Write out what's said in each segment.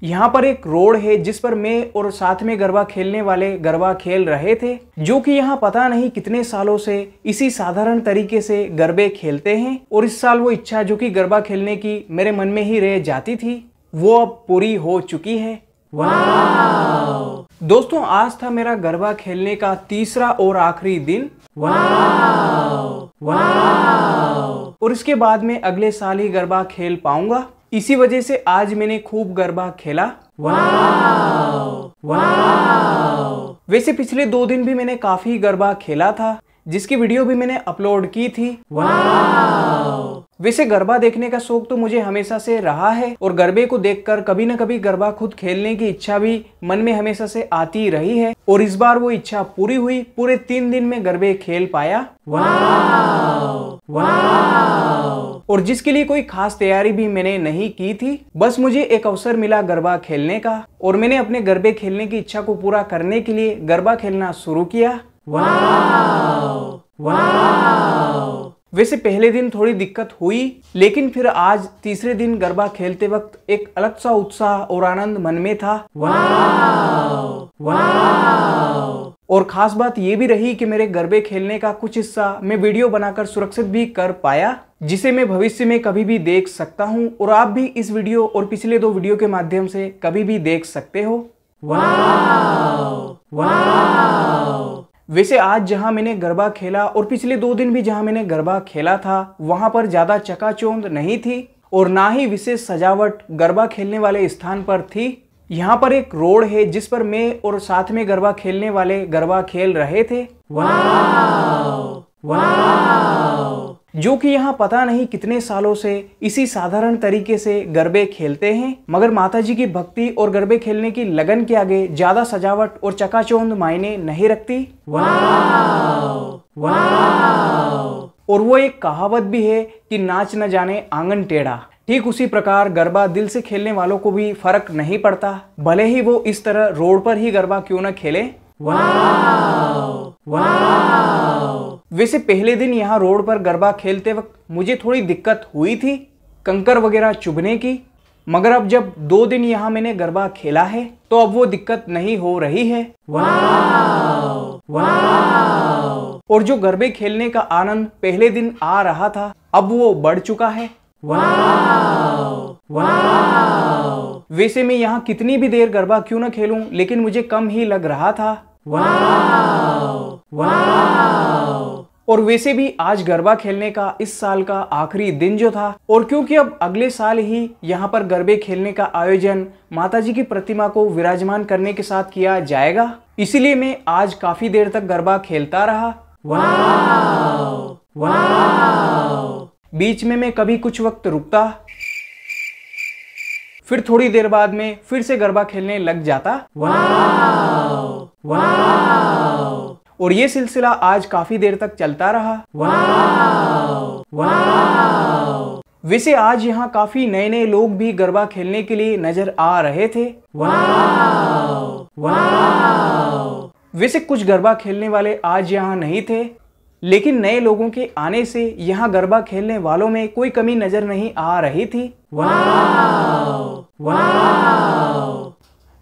यहाँ पर एक रोड है जिस पर मैं और साथ में गरबा खेलने वाले गरबा खेल रहे थे, जो कि यहाँ पता नहीं कितने सालों से इसी साधारण तरीके से गरबे खेलते हैं। और इस साल वो इच्छा जो कि गरबा खेलने की मेरे मन में ही रह जाती थी, वो अब पूरी हो चुकी है। वाह! दोस्तों, आज था मेरा गरबा खेलने का तीसरा और आखिरी दिन। वाह! वाह! और इसके बाद मैं अगले साल ही गरबा खेल पाऊंगा। इसी वजह से आज मैंने खूब गरबा खेला। वाह! वाह! वैसे पिछले 2 दिन भी मैंने काफी गरबा खेला था, जिसकी वीडियो भी मैंने अपलोड की थी। वाह! वैसे गरबा देखने का शौक तो मुझे हमेशा से रहा है और गरबे को देखकर कभी न कभी गरबा खुद खेलने की इच्छा भी मन में हमेशा से आती रही है। और इस बार वो इच्छा पूरी हुई। पूरे 3 दिन में गरबे खेल पाया। वाह! वाह! और जिसके लिए कोई खास तैयारी भी मैंने नहीं की थी, बस मुझे एक अवसर मिला गरबा खेलने का और मैंने अपने गरबे खेलने की इच्छा को पूरा करने के लिए गरबा खेलना शुरू किया। वाह! वाह! वैसे पहले दिन थोड़ी दिक्कत हुई, लेकिन फिर आज तीसरे दिन गरबा खेलते वक्त एक अलग सा उत्साह और आनंद मन में था। वाह! वाह! और खास बात ये भी रही कि मेरे गरबे खेलने का कुछ हिस्सा मैं वीडियो बनाकर सुरक्षित भी कर पाया, जिसे मैं भविष्य में कभी भी देख सकता हूँ और आप भी इस वीडियो और पिछले 2 वीडियो के माध्यम से कभी भी देख सकते हो। वाह! वाह! वैसे आज जहां मैंने गरबा खेला और पिछले 2 दिन भी जहां मैंने गरबा खेला था, वहां पर ज्यादा चकाचौंध नहीं थी और ना ही विशेष सजावट गरबा खेलने वाले स्थान पर थी। यहाँ पर एक रोड है जिस पर मैं और साथ में गरबा खेलने वाले गरबा खेल रहे थे। वाह! वाह! जो कि यहाँ पता नहीं कितने सालों से इसी साधारण तरीके से गरबे खेलते हैं, मगर माताजी की भक्ति और गरबे खेलने की लगन के आगे ज्यादा सजावट और चकाचौंध मायने नहीं रखती। वाह! वाह! और वो एक कहावत भी है कि नाच न जाने आंगन टेढ़ा। ठीक उसी प्रकार गरबा दिल से खेलने वालों को भी फर्क नहीं पड़ता, भले ही वो इस तरह रोड पर ही गरबा क्यों न खेले। वाह! वाह! वैसे पहले दिन यहाँ रोड पर गरबा खेलते वक्त मुझे थोड़ी दिक्कत हुई थी कंकर वगैरह चुभने की, मगर अब जब 2 दिन यहाँ मैंने गरबा खेला है तो अब वो दिक्कत नहीं हो रही है। वाह! वाह! और जो गरबे खेलने का आनंद पहले दिन आ रहा था, अब वो बढ़ चुका है। वाह! वाह! वैसे मैं यहाँ कितनी भी देर गरबा क्यों न खेलूं, लेकिन मुझे कम ही लग रहा था। वाह! वाह! और वैसे भी आज गरबा खेलने का इस साल का आखिरी दिन जो था, और क्योंकि अब अगले साल ही यहाँ पर गरबे खेलने का आयोजन माताजी की प्रतिमा को विराजमान करने के साथ किया जाएगा, इसीलिए मैं आज काफी देर तक गरबा खेलता रहा। वाह! वाह! बीच में मैं कभी कुछ वक्त रुकता, फिर थोड़ी देर बाद में फिर से गरबा खेलने लग जाता। वाह! वाह! और ये सिलसिला आज काफी देर तक चलता रहा। वाह! वाह! वैसे आज यहाँ काफी नए नए लोग भी गरबा खेलने के लिए नजर आ रहे थे। वाह! वाह! वैसे कुछ गरबा खेलने वाले आज यहाँ नहीं थे, लेकिन नए लोगों के आने से यहाँ गरबा खेलने वालों में कोई कमी नजर नहीं आ रही थी। वाह! वाह!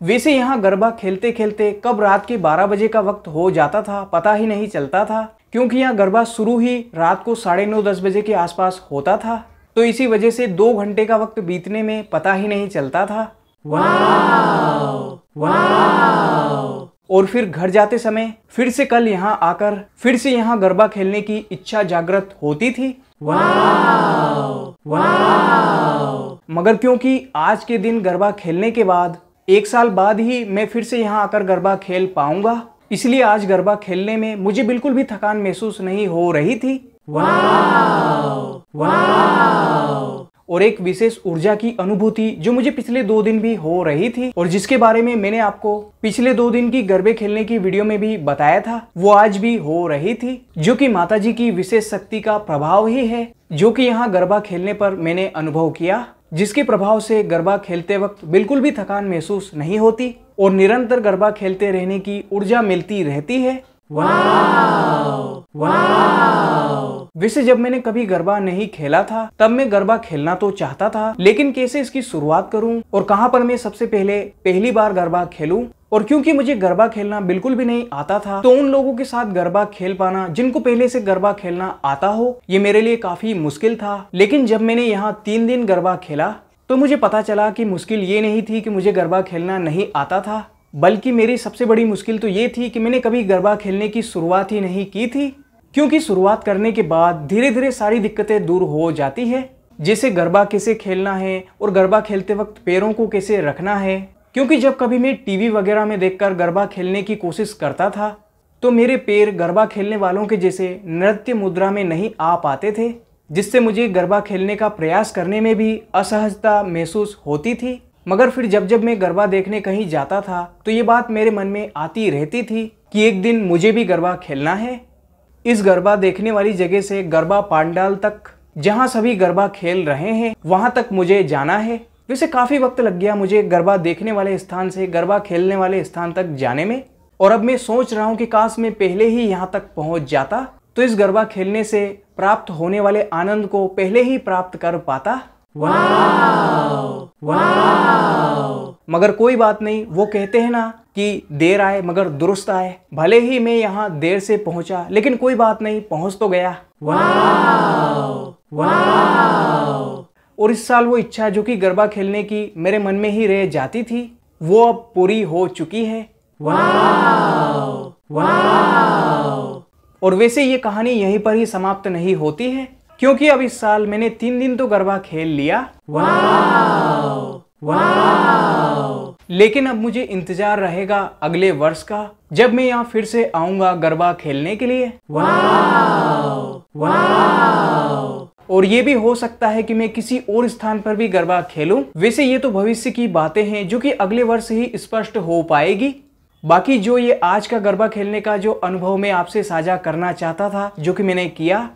वैसे यहाँ गरबा खेलते खेलते कब रात के 12 बजे का वक्त हो जाता था पता ही नहीं चलता था, क्योंकि यहाँ गरबा शुरू ही रात को 9:30-10 बजे के आसपास होता था, तो इसी वजह से 2 घंटे का वक्त बीतने में पता ही नहीं चलता था। वाह! वाह! और फिर घर जाते समय फिर से कल यहाँ आकर फिर से यहाँ गरबा खेलने की इच्छा जागृत होती थी। वाह! वाह! मगर क्योंकि आज के दिन गरबा खेलने के बाद 1 साल बाद ही मैं फिर से यहाँ आकर गरबा खेल पाऊंगा, इसलिए आज गरबा खेलने में मुझे बिल्कुल भी थकान महसूस नहीं हो रही थी। वाह! वाह! और एक विशेष ऊर्जा की अनुभूति जो मुझे पिछले 2 दिन भी हो रही थी और जिसके बारे में मैंने आपको पिछले 2 दिन की गरबे खेलने की वीडियो में भी बताया था, वो आज भी हो रही थी, जो कि माताजी की विशेष शक्ति का प्रभाव ही है, जो कि यहाँ गरबा खेलने पर मैंने अनुभव किया, जिसके प्रभाव से गरबा खेलते वक्त बिल्कुल भी थकान महसूस नहीं होती और निरंतर गरबा खेलते रहने की ऊर्जा मिलती रहती है। वैसे जब मैंने कभी गरबा नहीं खेला था तब मैं गरबा खेलना तो चाहता था, लेकिन कैसे इसकी शुरुआत करूं और कहां पर मैं सबसे पहली बार गरबा खेलूं। और क्योंकि मुझे गरबा खेलना बिल्कुल भी नहीं आता था, तो उन लोगों के साथ गरबा खेल पाना जिनको पहले से गरबा खेलना आता हो, ये मेरे लिए काफी मुश्किल था। लेकिन जब मैंने यहाँ 3 दिन गरबा खेला तो मुझे पता चला कि मुश्किल ये नहीं थी कि मुझे गरबा खेलना नहीं आता था, बल्कि मेरी सबसे बड़ी मुश्किल तो ये थी कि मैंने कभी गरबा खेलने की शुरुआत ही नहीं की थी। क्योंकि शुरुआत करने के बाद धीरे धीरे सारी दिक्कतें दूर हो जाती है, जैसे गरबा कैसे खेलना है और गरबा खेलते वक्त पैरों को कैसे रखना है। क्योंकि जब कभी मैं टीवी वगैरह में देखकर गरबा खेलने की कोशिश करता था तो मेरे पैर गरबा खेलने वालों के जैसे नृत्य मुद्रा में नहीं आ पाते थे, जिससे मुझे गरबा खेलने का प्रयास करने में भी असहजता महसूस होती थी। मगर फिर जब मैं गरबा देखने कहीं जाता था तो ये बात मेरे मन में आती रहती थी कि एक दिन मुझे भी गरबा खेलना है। इस गरबा देखने वाली जगह से गरबा पंडाल तक, जहां सभी गरबा खेल रहे हैं, वहां तक मुझे जाना है। वैसे काफी वक्त लग गया मुझे गरबा देखने वाले स्थान से गरबा खेलने वाले स्थान तक जाने में, और अब मैं सोच रहा हूं कि काश मैं पहले ही यहां तक पहुंच जाता तो इस गरबा खेलने से प्राप्त होने वाले आनंद को पहले ही प्राप्त कर पाता। मगर कोई बात नहीं, वो कहते हैं ना कि देर आए मगर दुरुस्त आए। भले ही मैं यहाँ देर से पहुंचा, लेकिन कोई बात नहीं, पहुंच तो गया। और इस साल वो इच्छा जो कि गरबा खेलने की मेरे मन में ही रह जाती थी, वो अब पूरी हो चुकी है। और वैसे ये कहानी यहीं पर ही समाप्त नहीं होती है, क्योंकि अब इस साल मैंने 3 दिन तो गरबा खेल लिया। लेकिन अब मुझे इंतजार रहेगा अगले वर्ष का, जब मैं यहाँ फिर से आऊंगा गरबा खेलने के लिए। और ये भी हो सकता है कि मैं किसी और स्थान पर भी गरबा खेलूं। वैसे ये तो भविष्य की बातें हैं जो कि अगले वर्ष ही स्पष्ट हो पाएगी। बाकी जो ये आज का गरबा खेलने का जो अनुभव मैं आपसे साझा करना चाहता था, जो कि मैंने किया,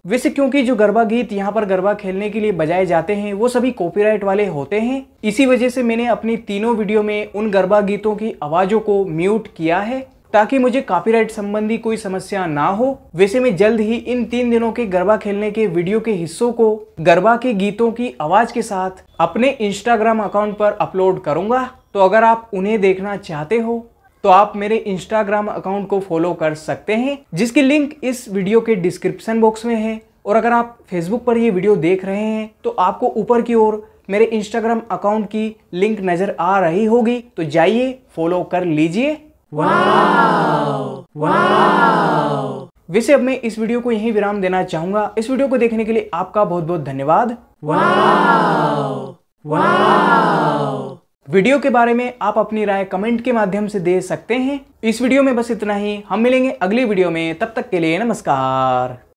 वैसे क्योंकि जो गरबा गीत यहाँ पर गरबा खेलने के लिए बजाए जाते हैं वो सभी कॉपीराइट वाले होते हैं, इसी वजह से मैंने अपनी तीनों वीडियो में उन गरबा गीतों की आवाजों को म्यूट किया है, ताकि मुझे कॉपीराइट संबंधी कोई समस्या ना हो। वैसे मैं जल्द ही इन 3 दिनों के गरबा खेलने के वीडियो के हिस्सों को गरबा के गीतों की आवाज के साथ अपने इंस्टाग्राम अकाउंट पर अपलोड करूंगा। तो अगर आप उन्हें देखना चाहते हो तो आप मेरे इंस्टाग्राम अकाउंट को फॉलो कर सकते हैं, जिसकी लिंक इस वीडियो के डिस्क्रिप्शन बॉक्स में है। और अगर आप फेसबुक पर ये वीडियो देख रहे हैं तो आपको ऊपर की ओर मेरे इंस्टाग्राम अकाउंट की लिंक नजर आ रही होगी, तो जाइए फॉलो कर लीजिए। वैसे अब मैं इस वीडियो को यहीं विराम देना चाहूंगा। इस वीडियो को देखने के लिए आपका बहुत बहुत धन्यवाद। वीडियो के बारे में आप अपनी राय कमेंट के माध्यम से दे सकते हैं। इस वीडियो में बस इतना ही। हम मिलेंगे अगली वीडियो में, तब तक के लिए नमस्कार।